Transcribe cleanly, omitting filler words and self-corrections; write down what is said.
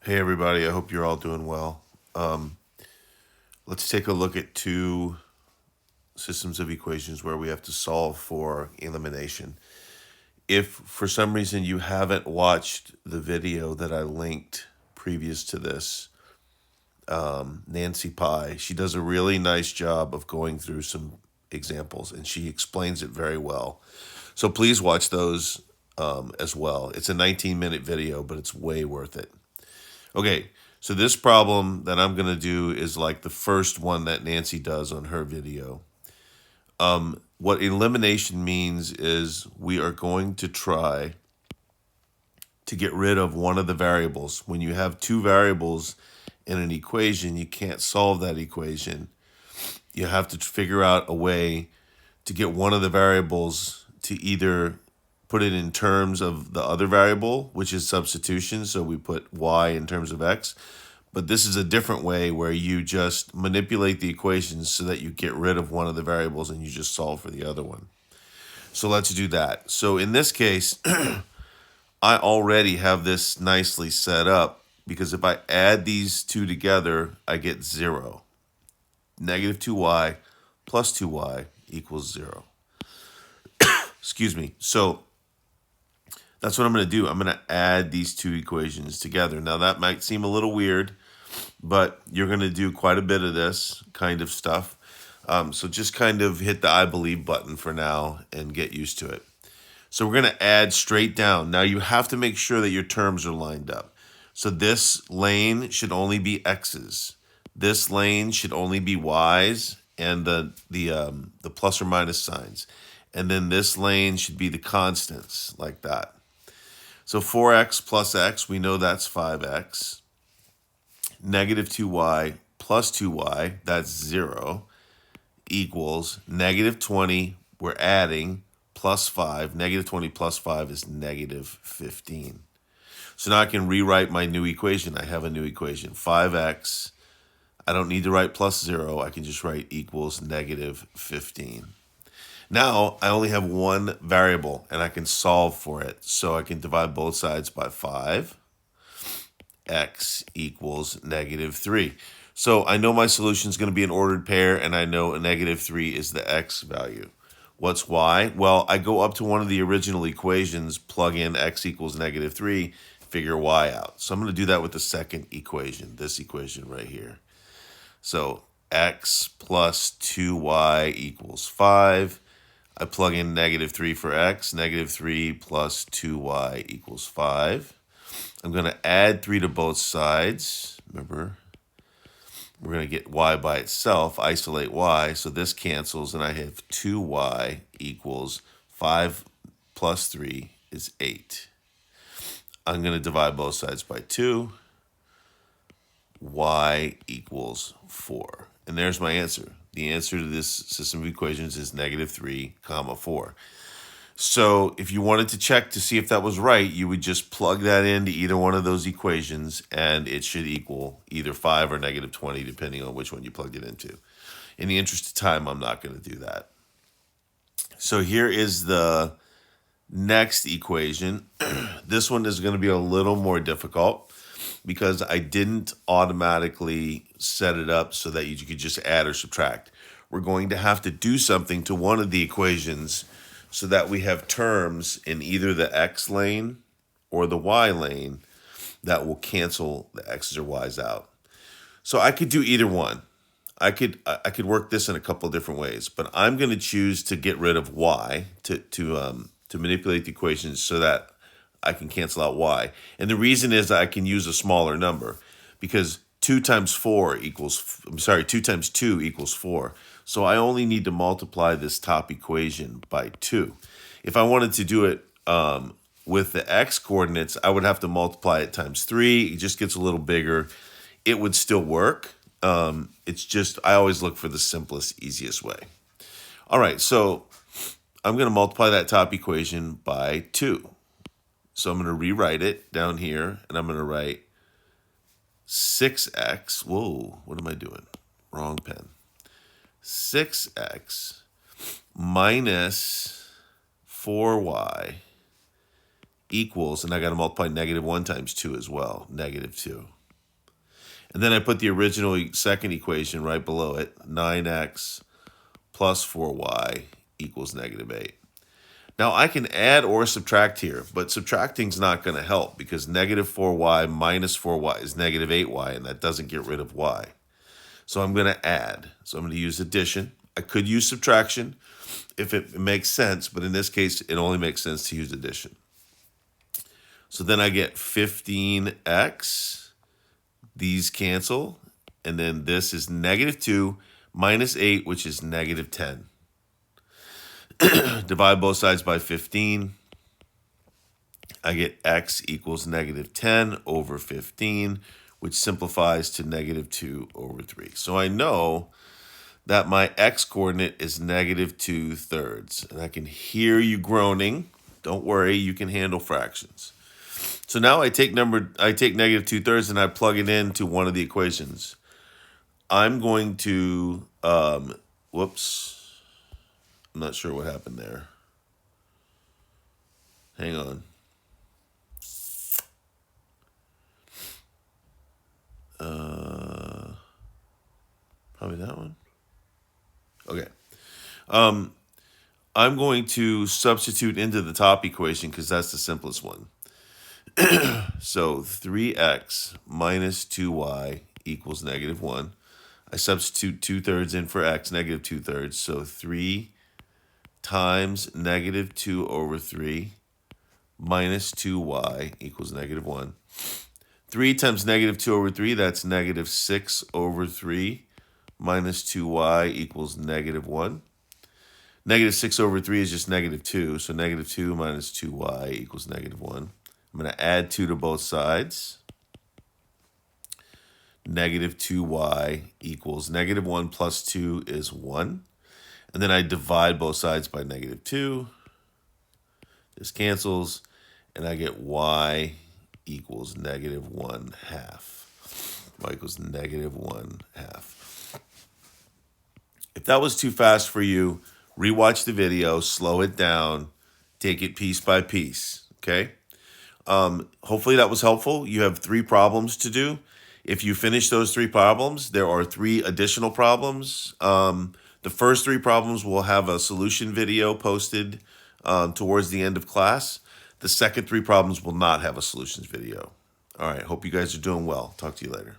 Hey everybody, I hope you're all doing well. Let's take a look at two systems of equations where we have to solve for elimination. If for some reason you haven't watched the video that I linked previous to this, Nancy Pye, she does a really nice job of going through some examples and she explains it very well. So please watch those as well. It's a 19-minute video, but it's way worth it. Okay, so this problem that I'm going to do is like the first one that Nancy does on her video. What elimination means is we are going to try to get rid of one of the variables. When you have two variables in an equation, you can't solve that equation. You have to figure out a way to get one of the variables to either put it in terms of the other variable, which is substitution. So we put y in terms of x. But this is a different way where you just manipulate the equations so that you get rid of one of the variables and you just solve for the other one. So let's do that. So in this case, I already have this nicely set up because if I add these two together, I get 0. Negative 2y plus 2y equals 0. Excuse me. So that's what I'm going to do. I'm going to add these two equations together. Now that might seem a little weird, but you're going to do quite a bit of this kind of stuff. So just kind of hit the I believe button for now and get used to it. So we're going to add straight down. Now you have to make sure that your terms are lined up. So this lane should only be x's. This lane should only be y's and the plus or minus signs. And then this lane should be the constants like that. So 4x plus x, we know that's 5x. Negative 2y plus 2y, that's 0, equals negative 20, we're adding, plus 5. Negative 20 plus 5 is negative 15. So now I can rewrite my new equation. I have a new equation, 5x. I don't need to write plus 0. I can just write equals negative 15. Now I only have one variable and I can solve for it. So I can divide both sides by 5. X equals negative 3. So I know my solution is going to be an ordered pair and I know a negative 3 is the x value. What's y? Well, I go up to one of the original equations, plug in x equals negative 3, figure y out. So I'm going to do that with the second equation, this equation right here. So x plus 2y equals 5. I plug in negative 3 for x. Negative 3 plus 2y equals 5. I'm going to add 3 to both sides. Remember, we're going to get y by itself, isolate y. So this cancels, and I have 2y equals 5 plus 3 is 8. I'm going to divide both sides by 2. Y equals 4. And there's my answer. The answer to this system of equations is negative 3, 4. So if you wanted to check to see if that was right, you would just plug that into either one of those equations, and it should equal either 5 or negative 20, depending on which one you plugged it into. In the interest of time, I'm not going to do that. So here is the next equation. This one is going to be a little more difficult because I didn't automatically set it up so that you could just add or subtract. We're going to have to do something to one of the equations so that we have terms in either the x lane or the y lane that will cancel the x's or y's out. So I could do either one. I could work this in a couple of different ways, but I'm going to choose to get rid of y to manipulate the equations so that I can cancel out y. And the reason is that I can use a smaller number because 2 times 2 equals 4. So I only need to multiply this top equation by 2. If I wanted to do it with the x coordinates, I would have to multiply it times 3. It just gets a little bigger. It would still work. It's just I always look for the simplest, easiest way. All right, so I'm going to multiply that top equation by 2. So I'm going to rewrite it down here, and I'm going to write 6x. Whoa, what am I doing? Wrong pen. 6x minus 4y equals, and I got to multiply negative 1 times 2 as well, negative 2. And then I put the original second equation right below it, 9x plus 4y equals negative 8. Now I can add or subtract here, but subtracting is not going to help because negative 4y minus 4y is negative 8y, and that doesn't get rid of y. So I'm going to add. So I'm going to use addition. I could use subtraction if it makes sense, but in this case, it only makes sense to use addition. So then I get 15x. These cancel. And then this is negative 2 minus 8, which is negative 10. Divide both sides by 15. I get x equals negative 10 over 15, which simplifies to negative 2 over 3. So I know that my x-coordinate is negative 2/3. And I can hear you groaning. Don't worry, you can handle fractions. So now I take negative 2/3 and I plug it into one of the equations. I'm going to, whoops. I'm not sure what happened there. Hang on. Probably that one. Okay. I'm going to substitute into the top equation because that's the simplest one. So 3x minus 2y equals negative 1. I substitute 2/3 in for x, negative 2/3. So 3 times negative 2 over 3 minus 2y equals negative 1. 3 times negative 2 over 3, that's negative 6 over 3 minus 2y equals negative 1. Negative 6 over 3 is just negative 2, so negative 2 minus 2y equals negative 1. I'm going to add 2 to both sides. Negative 2y equals negative 1 plus 2 is 1. And then I divide both sides by negative 2. This cancels, and I get y equals negative 1/2. Y equals negative 1/2. If that was too fast for you, rewatch the video, slow it down, take it piece by piece, okay? Hopefully that was helpful. You have 3 problems to do. If you finish those 3 problems, there are 3 additional problems. The first 3 problems will have a solution video posted towards the end of class. The second 3 problems will not have a solutions video. All right, hope you guys are doing well. Talk to you later.